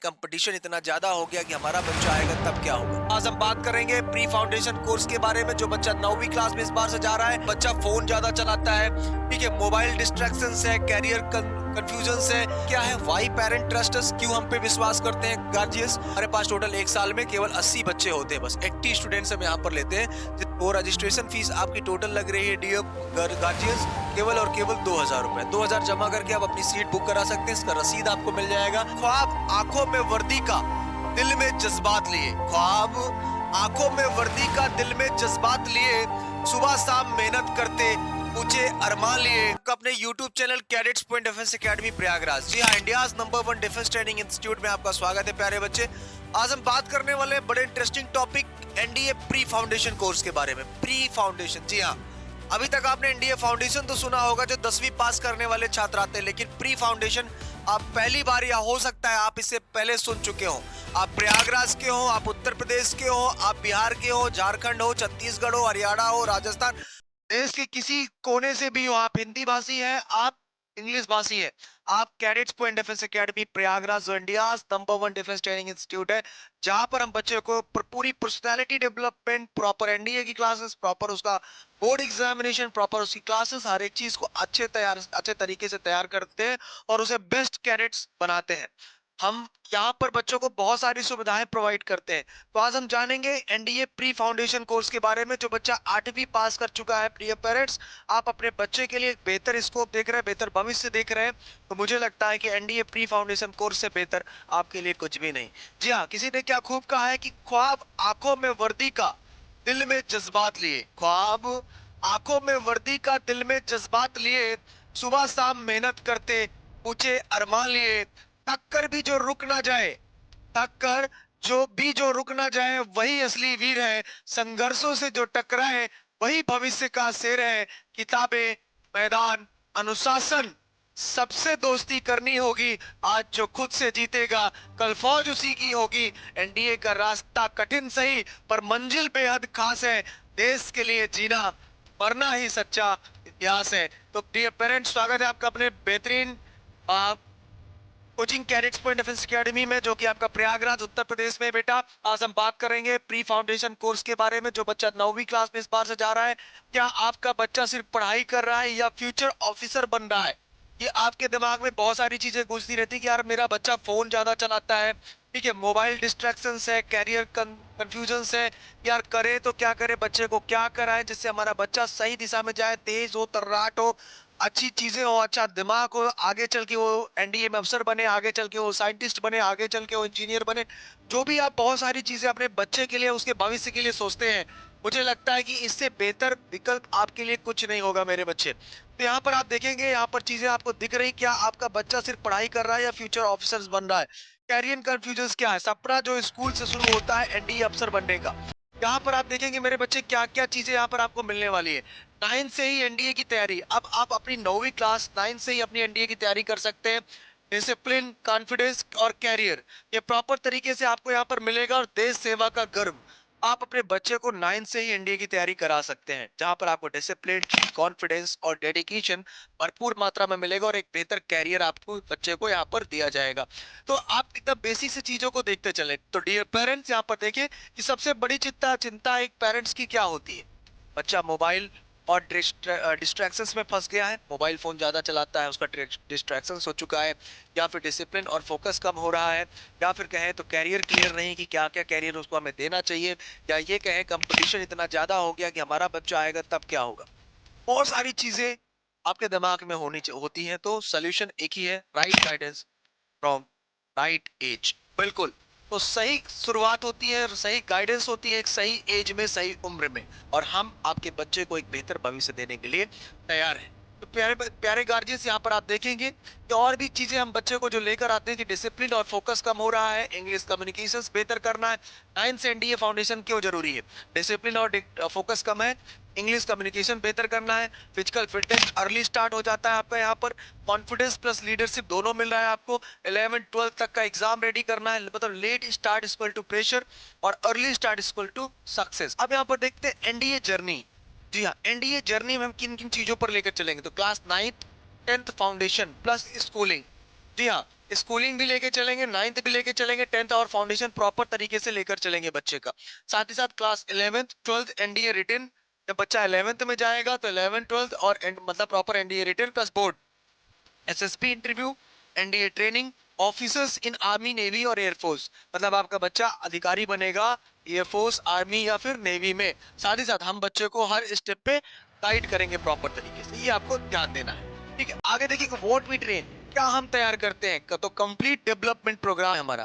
Competition इतना ज्यादा हो गया कि हमारा बच्चा आएगा तब क्या होगा। आज हम बात करेंगे प्री फाउंडेशन कोर्स के बारे में। जो बच्चा 9वीं क्लास में इस बार से जा रहा है, बच्चा फोन ज्यादा चलाता है, ठीक है, मोबाइल डिस्ट्रैक्शन है, कैरियर कंफ्यूजन है, क्या है, वाई पेरेंट ट्रस्ट अस, क्यों हम पे विश्वास करते हैं गार्जियंस। हमारे पास टोटल एक साल में केवल 80 बच्चे होते हैं, बस 80 स्टूडेंट्स हम यहाँ पर लेते हैं। वो रजिस्ट्रेशन फीस आपकी टोटल लग रही है डियर गार्जियंस केवल और केवल 2000 रुपए। 2000 जमा करके आप अपनी सीट बुक करा सकते हैं। इसका रसीद आपको मिल जाएगा। ख्वाब आंखों में वर्दी का, दिल में जज्बात लिए, ख्वाब आंखों में वर्दी का, दिल में जज्बात लिए, सुबह शाम मेहनत करते, ऊंचे अरमान लिए। अपने YouTube channel Cadets Point Defence Academy Prayagraj, जी हाँ, India's number 1 defence training institute में आपका स्वागत है प्यारे बच्चे। आज हम बात करने वाले हैं बड़े interesting topic NDA pre foundation course के बारे में। प्री फाउंडेशन, जी हाँ, अभी तक आपने एनडीए फाउंडेशन तो सुना होगा जो 10वीं पास करने वाले छात्र आते हैं, लेकिन प्री फाउंडेशन आप पहली बार, या हो सकता है आप इससे पहले सुन चुके हो। आप प्रयागराज के हो, आप उत्तर प्रदेश के हो, आप बिहार के हो, झारखंड हो, छत्तीसगढ़ हो, हरियाणा हो, राजस्थान, देश के किसी कोने से भी हो, आप हिंदी भाषी है, आप इंग्लिश भाषी है, आप Cadets Point Defence Academy Prayagraj जो India number 1 defence training institute है, जहां पर हम बच्चे को पूरी पर्सनालिटी डेवलपमेंट, प्रॉपर एनडीए की क्लासेस, प्रॉपर उसका बोर्ड एग्जामिनेशन, प्रॉपर उसकी क्लासेस, हर एक चीज को अच्छे तरीके से तैयार करते हैं और उसे बेस्ट कैडेट्स बनाते हैं। हम यहाँ पर बच्चों को बहुत सारी सुविधाएं प्रोवाइड करते हैं। तो आज हम जानेंगे एनडीए प्री फाउंडेशन कोर्स के बारे में। जो बच्चा 8वीं पास कर चुका है, प्रिय पेरेंट्स, आप अपने बच्चे के लिए बेहतर स्कोप देख रहे हैं, बेहतर भविष्य देख रहे हैं, तो मुझे लगता है कि एनडीए प्री फाउंडेशन कोर्स से बेहतर आपके लिए कुछ भी नहीं। जी हाँ, किसी ने क्या खूब कहा है कि ख्वाब आंखों में वर्दी का, दिल में जज्बात लिए, ख्वाब आंखों में वर्दी का, दिल में जज्बात लिए, सुबह शाम मेहनत करते, ऊंचे अरमान लिए, थक कर भी जो रुक ना जाए, थक कर जो रुक ना जाए, वही असली वीर है। संघर्षों से जो टकराए, वही भविष्य का शेर है। किताबें, मैदान, अनुशासन, सबसे दोस्ती करनी होगी। आज जो खुद से जीतेगा, कल फौज उसी की होगी। एनडीए का रास्ता कठिन सही, पर मंजिल बेहद खास है। देश के लिए जीना, मरना ही सच्चा इतिहास है। तो डियर पेरेंट्स, स्वागत है आपका अपने बेहतरीन coaching cadets Point Defence academy में, जो कि आपका प्रयागराज उत्तर प्रदेश में। बेटा, आज हम बात करेंगे प्री फाउंडेशन कोर्स के बारे में। जो बच्चा 9वीं क्लास में इस बार से जा रहा है, क्या आपका बच्चा सिर्फ पढ़ाई कर रहा है या फ्यूचर ऑफिसर बन रहा है? ये आपके दिमाग में बहुत सारी चीजें गूंजती रहती है कि यार मेरा बच्चा फोन ज्यादा चलाता है, ठीक है, मोबाइल डिस्ट्रैक्शन है, कैरियर कंफ्यूजन है, यार करे तो क्या करे, बच्चे को क्या कराए जिससे हमारा बच्चा सही दिशा में जाए, तेज हो, तर्राट हो, अच्छी चीजें हो, अच्छा दिमाग हो, आगे चल के वो एनडीए में अफसर बने, आगे चल के वो साइंटिस्ट बने, आगे चल के वो इंजीनियर बने। जो भी आप बहुत सारी चीजें अपने बच्चे के लिए, उसके भविष्य के लिए सोचते हैं, मुझे लगता है कि इससे बेहतर विकल्प आपके लिए कुछ नहीं होगा मेरे बच्चे। तो यहाँ पर आप देखेंगे, यहाँ पर चीजें आपको दिख रही, क्या आपका बच्चा सिर्फ पढ़ाई कर रहा है या फ्यूचर ऑफिसर बन रहा है? कैरियर कंफ्यूजन क्या है? सपना जो स्कूल से शुरू होता है एनडीए अफसर बनने का। यहाँ पर आप देखेंगे मेरे बच्चे, क्या क्या चीजें यहाँ पर आपको मिलने वाली है। 9 से ही एनडीए की तैयारी, अब आप अपनी 9वीं क्लास 9 से ही अपनी एनडीए की तैयारी कर सकते हैं। डिसिप्लिन, कॉन्फिडेंस और कैरियर, ये प्रॉपर तरीके से आपको यहाँ पर मिलेगा। और देश सेवा का गर्व, आप अपने बच्चे को 9 से ही एनडीए की तैयारी करा सकते हैं, जहां पर आपको डिसिप्लिन, कॉन्फिडेंस और डेडिकेशन भरपूर मात्रा में मिलेगा और एक बेहतर कैरियर आपको बच्चे को यहाँ पर दिया जाएगा। तो आप एकदम बेसिक से चीजों को देखते चले। तो डियर पेरेंट्स, यहाँ पर देखिए कि सबसे बड़ी चिंता चिंता एक पेरेंट्स की क्या होती है? बच्चा मोबाइल और डिस्ट्रैक्शंस में फंस गया है, मोबाइल फोन ज्यादा चलाता है, उसका डिस्ट्रैक्शंस हो चुका है, या फिर डिसिप्लिन और फोकस कम हो रहा है, या फिर कहें तो कैरियर क्लियर नहीं कि क्या क्या कैरियर उसको हमें देना चाहिए, या ये कहें कंपटीशन इतना ज्यादा हो गया कि हमारा बच्चा आएगा तब क्या होगा। बहुत सारी चीजें आपके दिमाग में होती हैं। तो सोल्यूशन एक ही है, right guidance from right age. बिल्कुल। तो सही शुरुआत होती है, सही गाइडेंस होती है एक सही एज में, सही उम्र में, और हम आपके बच्चे को एक बेहतर भविष्य देने के लिए तैयार हैं। तो प्यारे प्यारे गार्जियंस, यहाँ पर आप देखेंगे कि और भी चीजें हम बच्चे को जो लेकर आते हैं कि डिसिप्लिन और फोकस कम हो रहा है, इंग्लिश कम्युनिकेशंस बेहतर करना है। 9 से एनडीए फाउंडेशन क्यों जरूरी है? डिसिप्लिन और फोकस कम है, इंग्लिश कम्युनिकेशन बेहतर करना है, फिजिकल फिटनेस अर्ली स्टार्ट हो जाता है आपका यहाँ पर, कॉन्फिडेंस प्लस लीडरशिप दोनों मिल रहा है आपको, 11 12 तक का एग्जाम रेडी करना है, मतलब late start equal to pressure और early start equal to success. अब यहाँ पर देखते हैं एनडीए जर्नी। जी हाँ, एनडीए जर्नी में हम किन किन चीजों पर लेकर चलेंगे। तो class 9th 10th foundation plus schooling, जी हाँ, स्कूलिंग भी लेके चलेंगे, 9th भी लेके चलेंगे, 10th और फाउंडेशन प्रॉपर तरीके से लेकर चलेंगे बच्चे का। साथ ही साथ class 11th, 12th NDA written, जब बच्चा 11th में जाएगा तो 11th, 12th और मतलब proper NDA written plus board, SSB interview, NDA training, officers in army, navy और एयरफोर्स, मतलब आपका बच्चा अधिकारी बनेगा एयरफोर्स, आर्मी या फिर नेवी में। साथ ही साथ हम बच्चे को हर स्टेप पे गाइड करेंगे प्रॉपर तरीके से, ये आपको ध्यान देना है। ठीक है, आगे देखिए व्हाट वी ट्रेन, क्या हम तैयार करते हैं। तो कंप्लीट डेवलपमेंट प्रोग्राम है हमारा,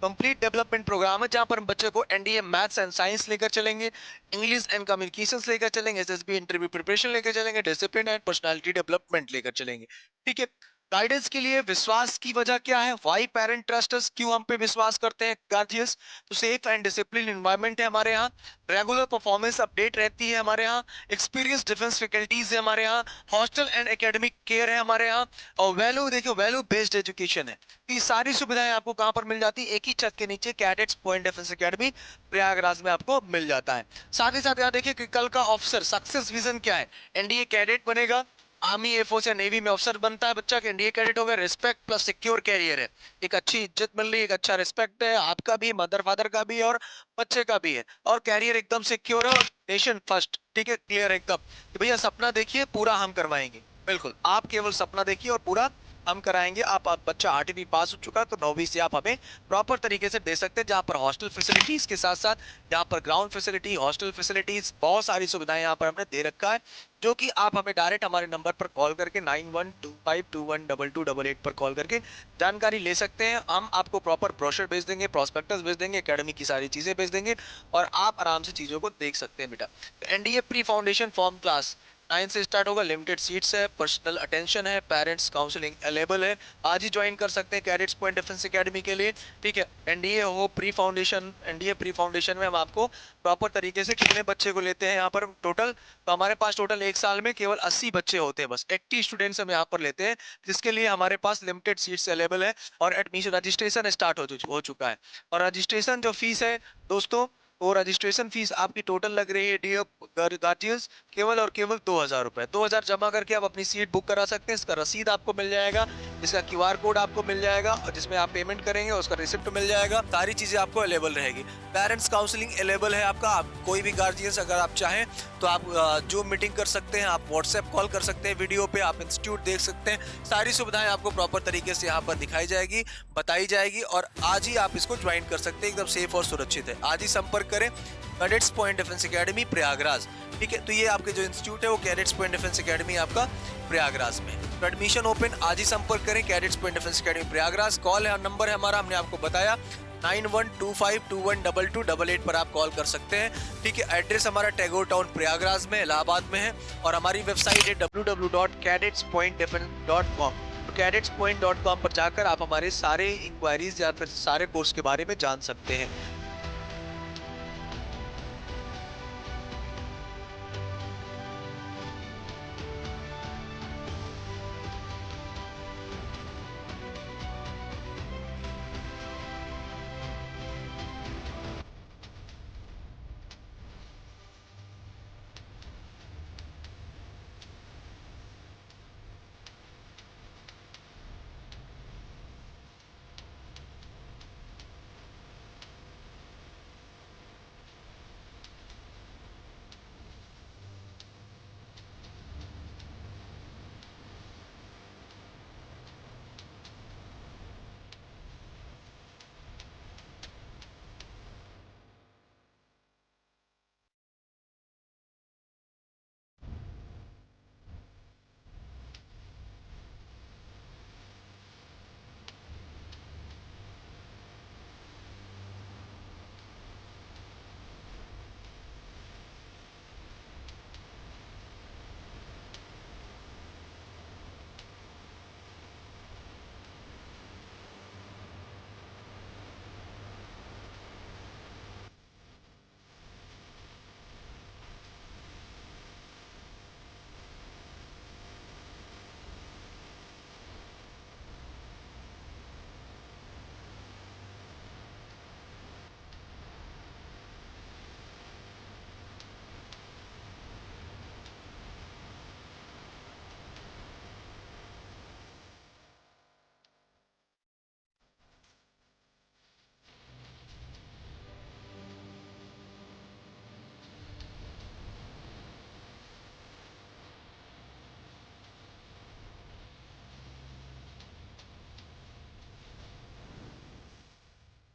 कंप्लीट डेवलपमेंट प्रोग्राम है जहां पर हम बच्चे को एनडीए मैथ्स एंड साइंस लेकर चलेंगे, इंग्लिश एंड कम्युनिकेशंस लेकर चलेंगे, एसएसबी इंटरव्यू प्रिपरेशन लेकर चलेंगे, डिसिप्लिन एंड पर्सनालिटी डेवलपमेंट लेकर चलेंगे। ठीक है, गाइडेंस के लिए विश्वास की वजह क्या है, वाई पेरेंट ट्रस्ट अस, क्यों हम पे विश्वास करते हैं गार्जियंस, तो सेफ एंड डिसिप्लिन एनवायरनमेंट है हमारे यहाँ, रेगुलर परफॉर्मेंस अपडेट रहती है हमारे यहाँ, एक्सपीरियंस डिफेंस फैकल्टीज है हमारे यहाँ, हॉस्टल एंड एकेडमिक केयर है हमारे यहाँ, और वैल्यू देखियो वैल्यू बेस्ड एजुकेशन है। ये सारी सुविधाएं आपको कहाँ पर मिल जाती है, एक ही छत के नीचे cadets Point Defence Academy Prayagraj में आपको मिल जाता है। साथ ही साथ यहाँ देखिए कि कल का ऑफिसर सक्सेस विजन क्या है, एनडीए कैडेट बनेगा, आर्मी एयरफोर्स या नेवी में अफसर बनता है बच्चा, के एनडीए कैडेट हो गया, रिस्पेक्ट प्लस सिक्योर कैरियर है, एक अच्छी इज्जत मिल रही है, एक अच्छा रिस्पेक्ट है, आपका भी, मदर फादर का भी और बच्चे का भी है, और कैरियर एकदम सिक्योर है और नेशन फर्स्ट। ठीक है, क्लियर एकदम कि भैया सपना देखिए पूरा हम करवाएंगे, बिल्कुल आप केवल सपना देखिए और पूरा हम कराएंगे। आप बच्चा 8वीं पास हो चुका तो 9वीं से आप हमें प्रॉपर तरीके से दे सकते हैं, जहां पर हॉस्टल फैसिलिटीज के साथ साथ यहाँ पर ग्राउंड फैसिलिटी, हॉस्टल फैसिलिटीज, बहुत सारी सुविधाएं यहाँ पर हमने दे रखा है, जो कि आप हमें डायरेक्ट हमारे नंबर पर कॉल करके 9125212288 पर कॉल करके जानकारी ले सकते हैं। हम आपको प्रॉपर ब्रोशर भेज देंगे, प्रोस्पेक्टस भेज देंगे, एकेडमी की सारी चीजें भेज देंगे और आप आराम से चीजों को देख सकते हैं बेटा। NDA pre foundation form class 9 से स्टार्ट होगा, लिमिटेड सीट्स है, पर्सनल अटेंशन है, पेरेंट्स काउंसलिंग अवेलेबल है, आज ही ज्वाइन कर सकते हैं कैडेट्स पॉइंट डिफेंस एकेडमी के लिए। ठीक है, एनडीए हो pre foundation, NDA pre foundation में हम आपको प्रॉपर तरीके से कितने बच्चे को लेते हैं यहाँ पर टोटल, तो हमारे पास टोटल एक साल में केवल 80 बच्चे होते हैं, बस 80 स्टूडेंट्स हम यहाँ पर लेते हैं, जिसके लिए हमारे पास लिमिटेड सीट्स अवेलेबल है और एडमिशन रजिस्ट्रेशन स्टार्ट हो चुका है। और रजिस्ट्रेशन जो फीस है दोस्तों, वो रजिस्ट्रेशन फीस आपकी टोटल लग रही है डियर गार्जियंस केवल और केवल 2000 रुपए। 2000 जमा करके आप अपनी सीट बुक करा सकते हैं, इसका रसीद आपको मिल जाएगा, इसका क्यूआर कोड आपको मिल जाएगा और जिसमें आप पेमेंट करेंगे उसका रिसिप्ट मिल जाएगा, सारी चीजें आपको अवेलेबल रहेगी। पेरेंट्स काउंसलिंग अवेलेबल है आपका, आप कोई भी गार्जियंस अगर आप चाहें तो आप जो मीटिंग कर सकते हैं, आप व्हाट्सएप कॉल कर सकते हैं, वीडियो पे आप इंस्टीट्यूट देख सकते हैं, सारी सुविधाएं आपको प्रॉपर तरीके से यहाँ पर दिखाई जाएगी, बताई जाएगी और आज ही आप इसको ज्वाइन कर सकते हैं, एकदम सेफ और सुरक्षित है। आज ही संपर्क करें cadets Point Defence Academy Prayagraj. ठीक है, तो ये आपके जो इंस्टीट्यूट है वो कैडेट्स पॉइंट डिफेंस एकेडमी आपका प्रयागराज में, तो एडमिशन ओपन, आज ही संपर्क करें cadets Point Defence Academy Prayagraj. Call है, नंबर है हमारा, हमने आपको बताया 9125212288 पर आप कॉल कर सकते हैं। ठीक है, एड्रेस हमारा टैगोर टाउन प्रयागराज में इलाहाबाद में है और हमारी वेबसाइट है www.cadetspointdefense.com। तो cadetspoint.com पर जाकर आप हमारे सारे इंक्वायरीज या फिर सारे कोर्स के बारे में जान सकते हैं।